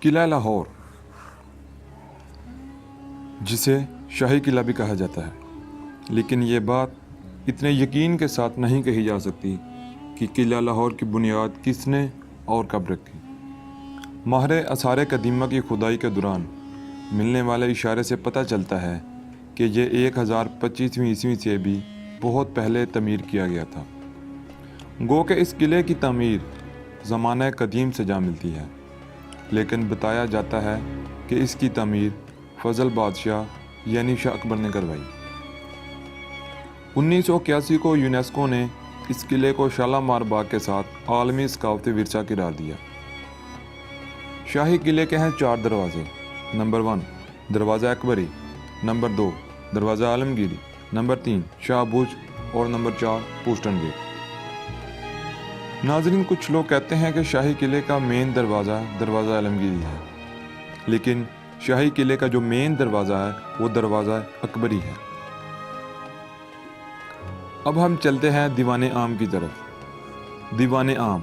قلعہ لاہور، جسے شاہی قلعہ بھی کہا جاتا ہے، لیکن یہ بات اتنے یقین کے ساتھ نہیں کہی جا سکتی کہ قلعہ لاہور کی بنیاد کس نے اور کب رکھی۔ ماہر آثار قدیمہ کی کھدائی کے دوران ملنے والے اشارے سے پتہ چلتا ہے کہ یہ 1025ویں عیسوی سے بھی بہت پہلے تعمیر کیا گیا تھا۔ گو کہ اس قلعے کی تعمیر زمانہ قدیم سے جا ملتی ہے، لیکن بتایا جاتا ہے کہ اس کی تعمیر فضل بادشاہ یعنی شاہ اکبر نے کروائی۔ 1981 کو یونیسکو نے اس قلعے کو شالامار باغ کے ساتھ عالمی ثقافتی ورثہ قرار دیا۔ شاہی قلعے کے ہیں 4 دروازے۔ نمبر 1 دروازہ اکبری، نمبر 2 دروازہ عالمگیری، نمبر 3 شاہ بج اور نمبر 4 پوسٹن گیٹ۔ ناظرین، کچھ لوگ کہتے ہیں کہ شاہی قلعے کا مین دروازہ عالمگیری ہے، لیکن شاہی قلعے کا جو مین دروازہ ہے وہ دروازہ اکبری ہے۔ اب ہم چلتے ہیں دیوان عام کی طرف۔ دیوان عام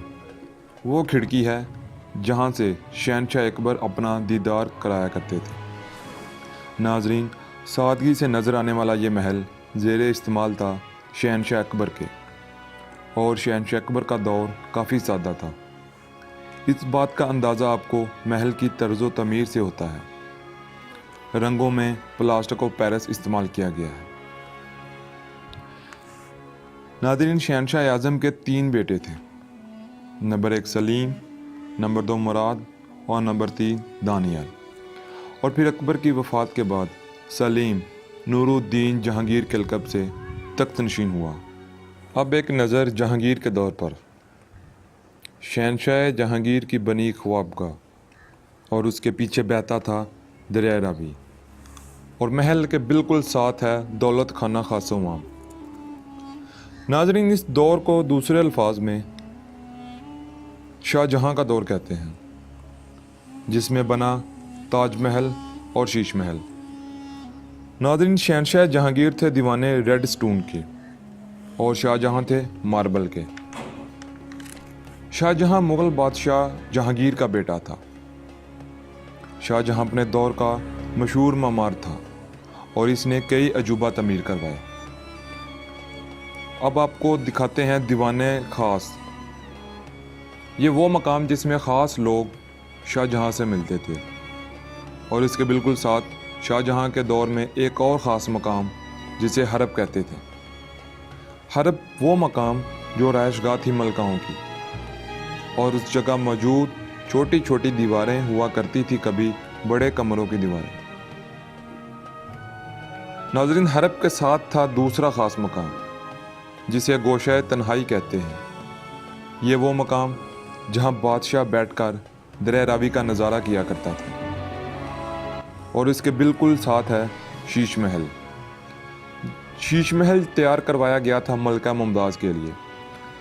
وہ کھڑکی ہے جہاں سے شہنشاہ اکبر اپنا دیدار کرایا کرتے تھے۔ ناظرین، سادگی سے نظر آنے والا یہ محل زیر استعمال تھا شہنشاہ اکبر کے، اور شہنشاہ اکبر کا دور کافی سادہ تھا۔ اس بات کا اندازہ آپ کو محل کی طرز و تعمیر سے ہوتا ہے۔ رنگوں میں پلاسٹک و پیرس استعمال کیا گیا ہے۔ ناظرین، شہنشاہ اعظم کے 3 بیٹے تھے۔ نمبر 1 سلیم، نمبر 2 مراد اور نمبر 3 دانیال۔ اور پھر اکبر کی وفات کے بعد سلیم نور الدین جہانگیر کے لقب سے تخت نشین ہوا۔ اب ایک نظر جہانگیر کے دور پر۔ شہنشاہ جہانگیر کی بنی خوابگاہ اور اس کے پیچھے بہتا تھا دریائے راوی، اور محل کے بالکل ساتھ ہے دولت خانہ خاص و عام۔ ناظرین، اس دور کو دوسرے الفاظ میں شاہ جہاں کا دور کہتے ہیں، جس میں بنا تاج محل اور شیش محل۔ ناظرین، شہنشاہ جہانگیر تھے دیوانے ریڈ سٹون کے، اور شاہ جہاں تھے ماربل کے۔ شاہ جہاں مغل بادشاہ جہانگیر کا بیٹا تھا۔ شاہ جہاں اپنے دور کا مشہور معمار تھا، اور اس نے کئی عجوبہ تعمیر کروائے۔ اب آپ کو دکھاتے ہیں دیوان خاص۔ یہ وہ مقام جس میں خاص لوگ شاہ جہاں سے ملتے تھے، اور اس کے بالکل ساتھ شاہ جہاں کے دور میں ایک اور خاص مقام جسے حرب کہتے تھے۔ حرب وہ مقام جو رہائش گاہ تھی ملکاؤں کی، اور اس جگہ موجود چھوٹی چھوٹی دیواریں ہوا کرتی تھی کبھی بڑے کمروں کی دیواریں۔ ناظرین، حرب کے ساتھ تھا دوسرا خاص مقام جسے گوشہ تنہائی کہتے ہیں۔ یہ وہ مقام جہاں بادشاہ بیٹھ کر دریا راوی کا نظارہ کیا کرتا تھا، اور اس کے بالکل ساتھ ہے شیش محل۔ شیش محل تیار کروایا گیا تھا ملکہ ممتاز کے لیے،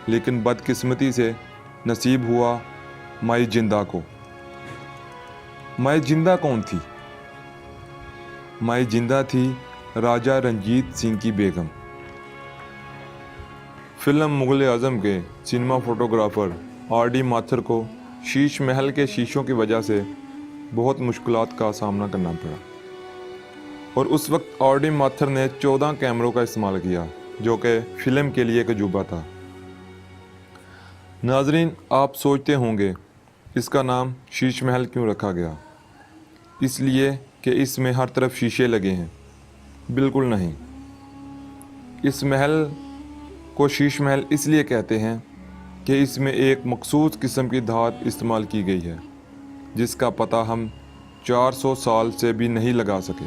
لیکن بدقسمتی سے نصیب ہوا مائی جندہ کو۔ مائی جندہ کون تھی؟ مائی جندہ تھی راجہ رنجیت سنگھ کی بیگم۔ فلم مغل اعظم کے سینما فوٹوگرافر RD ماتھر کو شیش محل کے شیشوں کی وجہ سے بہت مشکلات کا سامنا کرنا پڑا، اور اس وقت RD ماتھر نے 14 کیمروں کا استعمال کیا، جو کہ فلم کے لیے ایک عجوبہ تھا۔ ناظرین، آپ سوچتے ہوں گے اس کا نام شیش محل کیوں رکھا گیا؟ اس لیے کہ اس میں ہر طرف شیشے لگے ہیں؟ بالکل نہیں۔ اس محل کو شیش محل اس لیے کہتے ہیں کہ اس میں ایک مخصوص قسم کی دھات استعمال کی گئی ہے، جس کا پتہ ہم 400 سال سے بھی نہیں لگا سکے۔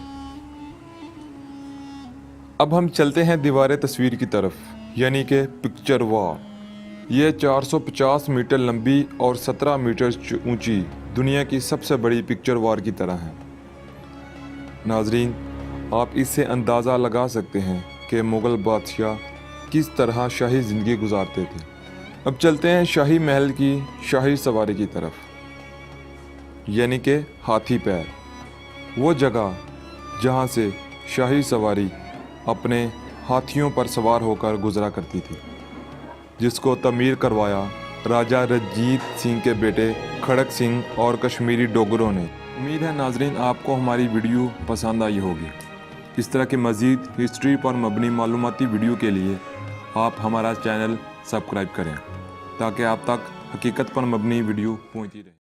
اب ہم چلتے ہیں دیوار تصویر کی طرف، یعنی کہ پکچر وار۔ یہ 450 میٹر لمبی اور 17 میٹر اونچی دنیا کی سب سے بڑی پکچر وار کی طرح ہے۔ ناظرین، آپ اس سے اندازہ لگا سکتے ہیں کہ مغل بادشاہ کس طرح شاہی زندگی گزارتے تھے۔ اب چلتے ہیں شاہی محل کی شاہی سواری کی طرف، یعنی کہ ہاتھی پیر، وہ جگہ جہاں سے شاہی سواری اپنے ہاتھیوں پر سوار ہو کر گزرا کرتی تھی، جس کو تعمیر کروایا راجہ رنجیت سنگھ کے بیٹے کھڑک سنگھ اور کشمیری ڈوگروں نے۔ امید ہے ناظرین آپ کو ہماری ویڈیو پسند آئی ہوگی۔ اس طرح کی مزید ہسٹری پر مبنی معلوماتی ویڈیو کے لیے آپ ہمارا چینل سبسکرائب کریں تاکہ آپ تک حقیقت پر مبنی ویڈیو پہنچتی رہے۔